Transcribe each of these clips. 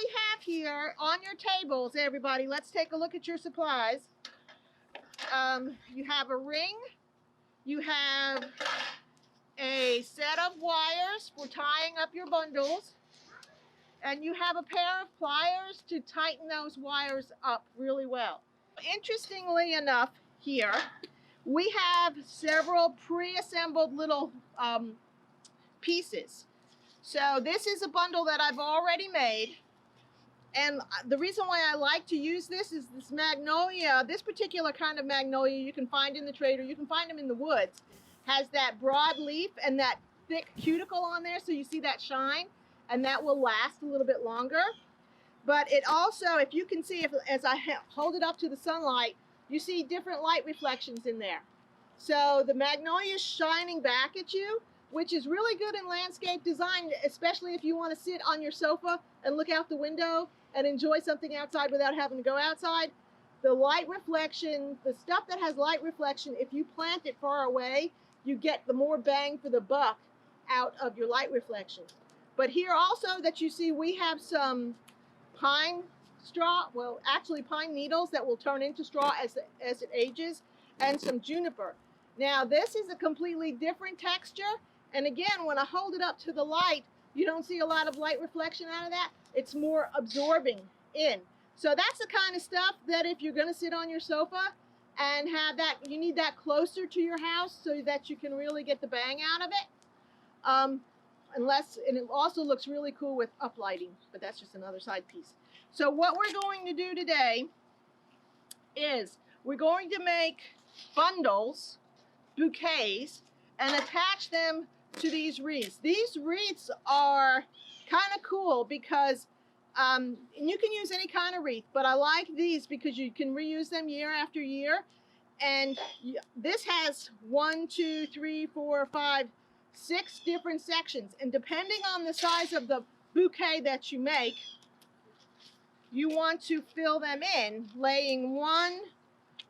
we have here on your tables, everybody, let's take a look at your supplies. You have a ring, you have a set of wires for tying up your bundles, and you have a pair of pliers to tighten those wires up really well. Interestingly enough, here we have several pre-assembled little pieces. So this is a bundle that I've already made, and the reason why I like to use this is this magnolia, this particular kind of magnolia you can find in the trade, or you can find them in the woods, has that broad leaf and that thick cuticle on there, so you see that shine, and that will last a little bit longer. But it also, if you can see, as I hold it up to the sunlight, you see different light reflections in there. So the magnolia is shining back at you, which is really good in landscape design, especially if you want to sit on your sofa and look out the window and enjoy something outside without having to go outside. The light reflection, the stuff that has light reflection, if you plant it far away, you get the more bang for the buck out of your light reflection. But here also that you see, we have some pine straw, well, actually pine needles that will turn into straw as it ages, and some juniper. Now this is a completely different texture, and again, when I hold it up to the light, you don't see a lot of light reflection out of that. It's more absorbing in. So that's the kind of stuff that if you're going to sit on your sofa and have that, you need that closer to your house so that you can really get the bang out of it. And it also looks really cool with uplighting, but that's just another side piece. So what we're going to do today is we're going to make bundles, bouquets, and attach them to these wreaths. These wreaths are kind of cool because and you can use any kind of wreath, but I like these because you can reuse them year after year. And this has 1, 2, 3, 4, 5, 6 different sections, and depending on the size of the bouquet that you make, you want to fill them in, laying one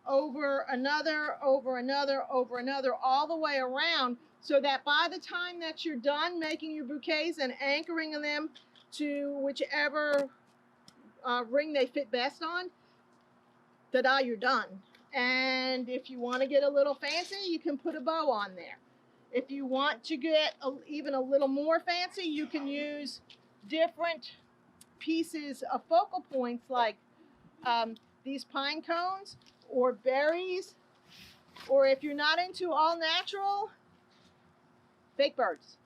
over another, over another, over another, all the way around, so that by the time that you're done making your bouquets and anchoring them to whichever ring they fit best on, ta-da, you're done. And if you want to get a little fancy, you can put a bow on there. If you want to get even a little more fancy, you can use different pieces of focal points like these pine cones or berries, or if you're not into all natural, fake birds.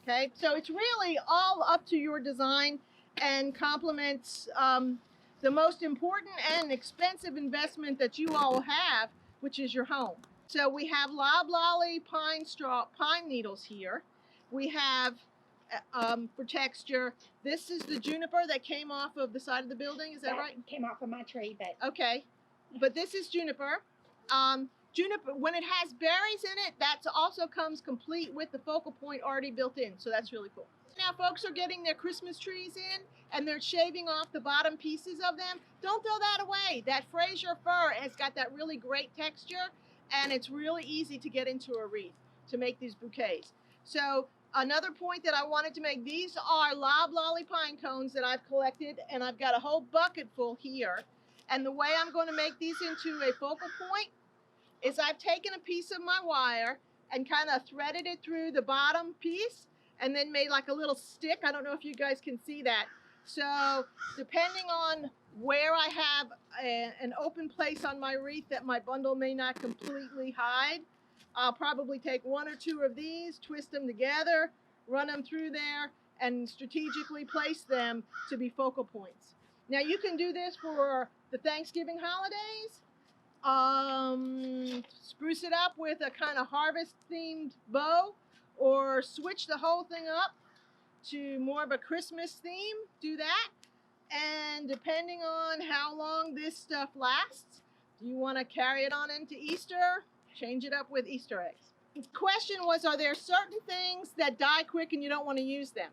Okay, so it's really all up to your design and complements the most important and expensive investment that you all have, which is your home. So we have loblolly pine needles here. We have, for texture, this is the juniper that came off of the side of the building. Is that right? Came off of my tree, but okay. But this is juniper. Juniper, when it has berries in it, that also comes complete with the focal point already built in. So that's really cool. Now folks are getting their Christmas trees in and they're shaving off the bottom pieces of them. Don't throw that away. That Fraser fir has got that really great texture, and it's really easy to get into a wreath to make these bouquets. So another point that I wanted to make, these are loblolly pine cones that I've collected, and I've got a whole bucket full here. And the way I'm going to make these into a focal point is I've taken a piece of my wire and kind of threaded it through the bottom piece and then made like a little stick. I don't know if you guys can see that. So depending on where I have an open place on my wreath that my bundle may not completely hide, I'll probably take 1 or 2 of these, twist them together, run them through there, and strategically place them to be focal points. Now you can do this for the Thanksgiving holidays. Spruce it up with a kind of harvest themed bow, or switch the whole thing up to more of a Christmas theme, do that. And depending on how long this stuff lasts, do you want to carry it on into Easter? Change it up with Easter eggs. The question was, are there certain things that die quick and you don't want to use them?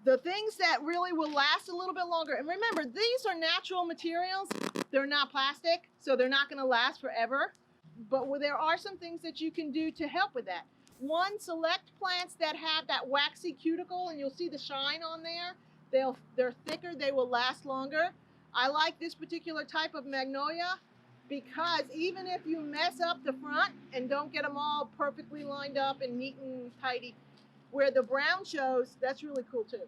The things that really will last a little bit longer, and remember, these are natural materials. They're not plastic, so they're not going to last forever. But there are some things that you can do to help with that. One, select plants that have that waxy cuticle, and you'll see the shine on there. They're thicker, they will last longer. I like this particular type of magnolia because even if you mess up the front and don't get them all perfectly lined up and neat and tidy, where the brown shows, that's really cool too.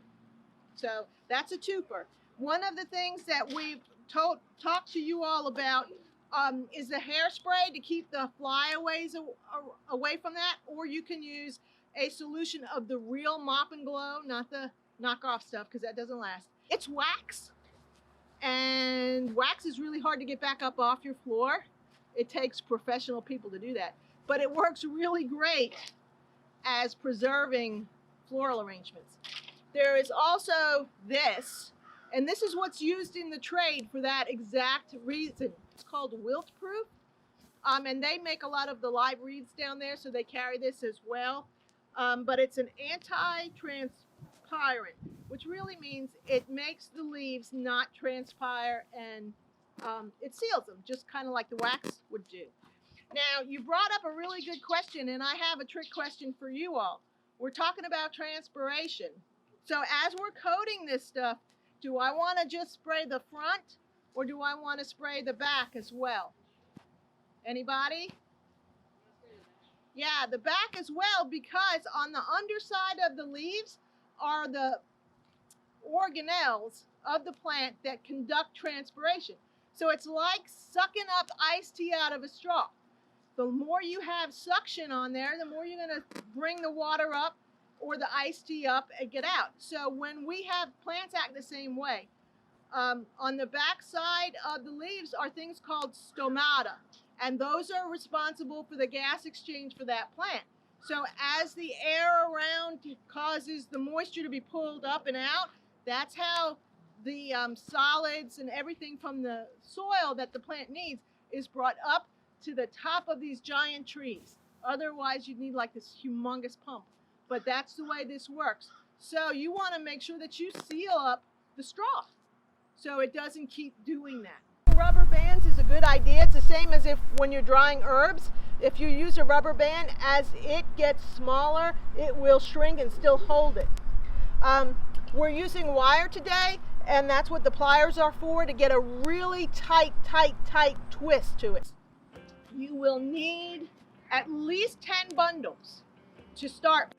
So that's a twofer. One of the things that we've talked to you all about is the hairspray to keep the flyaways away from that, or you can use a solution of the real Mop and Glow, not the knockoff stuff, because that doesn't last. It's wax, and wax is really hard to get back up off your floor. It takes professional people to do that, but it works really great as preserving floral arrangements. There is also this, and this is what's used in the trade for that exact reason. It's called wilt proof, and they make a lot of the live wreaths down there, so they carry this as well. But it's an anti-transparent, which really means it makes the leaves not transpire, and it seals them, just kind of like the wax would do. Now, you brought up a really good question, and I have a trick question for you all. We're talking about transpiration. So as we're coating this stuff, do I want to just spray the front, or do I want to spray the back as well? Anybody? Yeah, the back as well, because on the underside of the leaves are the organelles of the plant that conduct transpiration. So it's like sucking up iced tea out of a straw. The more you have suction on there, the more you're going to bring the water up or the iced tea up and get out. So when we have plants act the same way, on the back side of the leaves are things called stomata, and those are responsible for the gas exchange for that plant. So as the air around causes the moisture to be pulled up and out, that's how the solids and everything from the soil that the plant needs is brought up to the top of these giant trees. Otherwise, you'd need like this humongous pump. But that's the way this works. So you want to make sure that you seal up the straw so it doesn't keep doing that. Rubber bands is a good idea. It's the same as if when you're drying herbs, if you use a rubber band, as it gets smaller, it will shrink and still hold it. We're using wire today, and that's what the pliers are for, to get a really tight twist to it. You will need at least 10 bundles to start.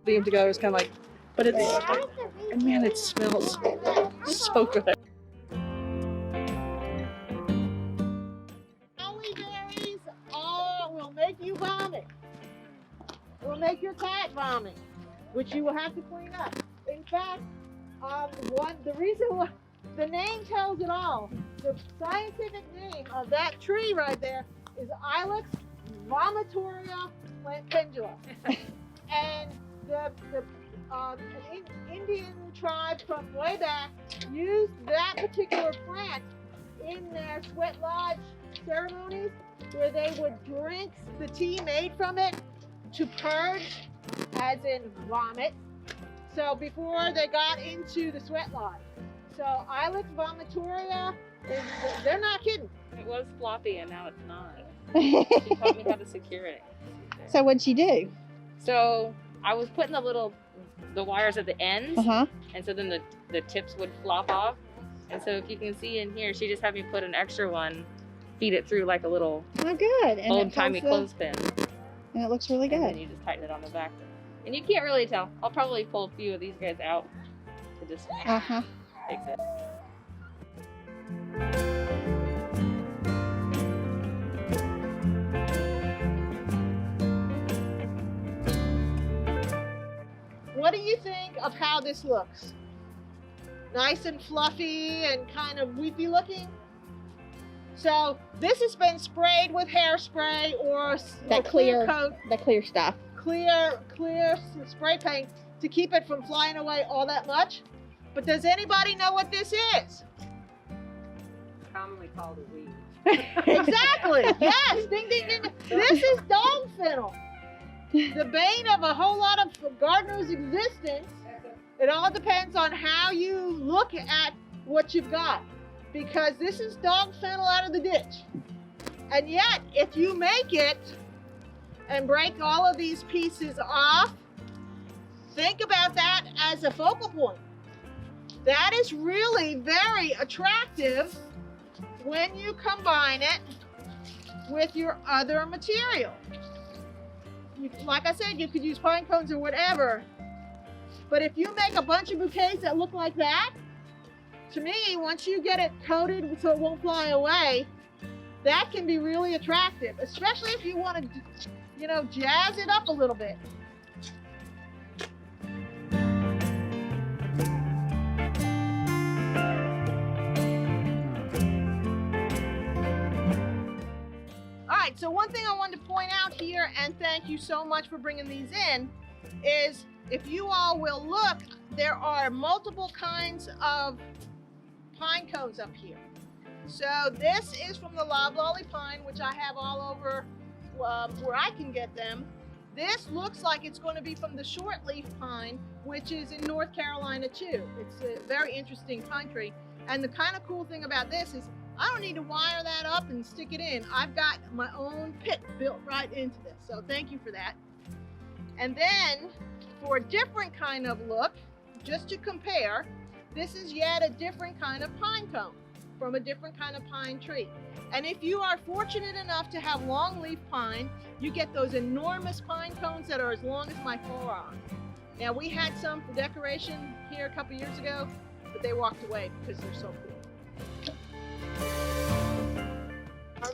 Being together is kind of like, but it's, and man, it smells so good. Berries will make you vomit. Will make your cat vomit, which you will have to clean up. In fact, the reason why the name tells it all. The scientific name of that tree right there is Ilex vomitoria pendula, and an Indian tribe from way back used that particular plant in their sweat lodge ceremonies, where they would drink the tea made from it to purge, as in vomit, so before they got into the sweat lodge. So Ilex vomitoria, they're not kidding. It was floppy and now it's not. She taught me how to secure it. So what'd she do? So I was putting the wires at the ends, and so then the tips would flop off. And so if you can see in here, she just had me put an extra one, feed it through like a little old-timey clothespin. And it looks really good. And then you just tighten it on the back. And you can't really tell. I'll probably pull a few of these guys out to just fix it. What do you think of how this looks? Nice and fluffy and kind of weepy looking? So this has been sprayed with hairspray or clear coat. The clear stuff. Clear spray paint to keep it from flying away all that much. But does anybody know what this is? Commonly called a weed. Exactly. Yes. Ding, ding, ding. This is dog fennel. The bane of a whole lot of gardeners' existence. It all depends on how you look at what you've got. because this is dog fennel out of the ditch. And yet, if you make it and break all of these pieces off, think about that as a focal point. That is really very attractive when you combine it with your other material. Like I said, you could use pine cones or whatever, but if you make a bunch of bouquets that look like that, to me, once you get it coated so it won't fly away, that can be really attractive, especially if you want to, you know, jazz it up a little bit. All right, so one thing I wanted to point out here, and thank you so much for bringing these in, is if you all will look, there are multiple kinds of pine cones up here. So this is from the loblolly pine, which I have all over where I can get them. This looks like it's going to be from the shortleaf pine, which is in North Carolina too. It's a very interesting country. And the kind of cool thing about this is I don't need to wire that up and stick it in. I've got my own pit built right into this. So thank you for that. And then for a different kind of look, just to compare, this is yet a different kind of pine cone from a different kind of pine tree. And if you are fortunate enough to have long leaf pine, you get those enormous pine cones that are as long as my forearm. Now we had some for decoration here a couple years ago, but they walked away because they're so cool.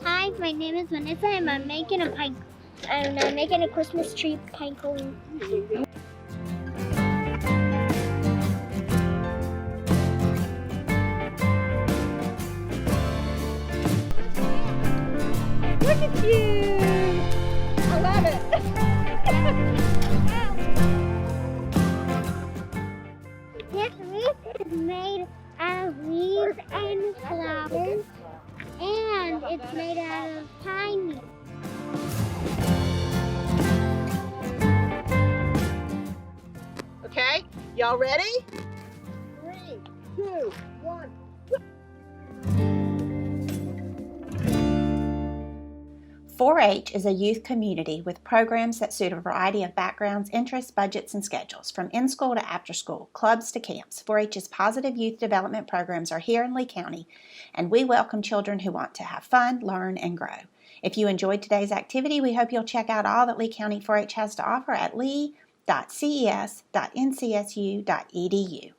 Hi, my name is Vanessa and I'm making a Christmas tree pine cone. Look at you! I love it! This wreath is made out of leaves and flowers, and it's made out of pine needles. Okay, y'all ready? 3, 2, 1. 4-H is a youth community with programs that suit a variety of backgrounds, interests, budgets, and schedules. From in-school to after-school, clubs to camps, 4-H's positive youth development programs are here in Lee County, and we welcome children who want to have fun, learn, and grow. If you enjoyed today's activity, we hope you'll check out all that Lee County 4-H has to offer at lee.ces.ncsu.edu.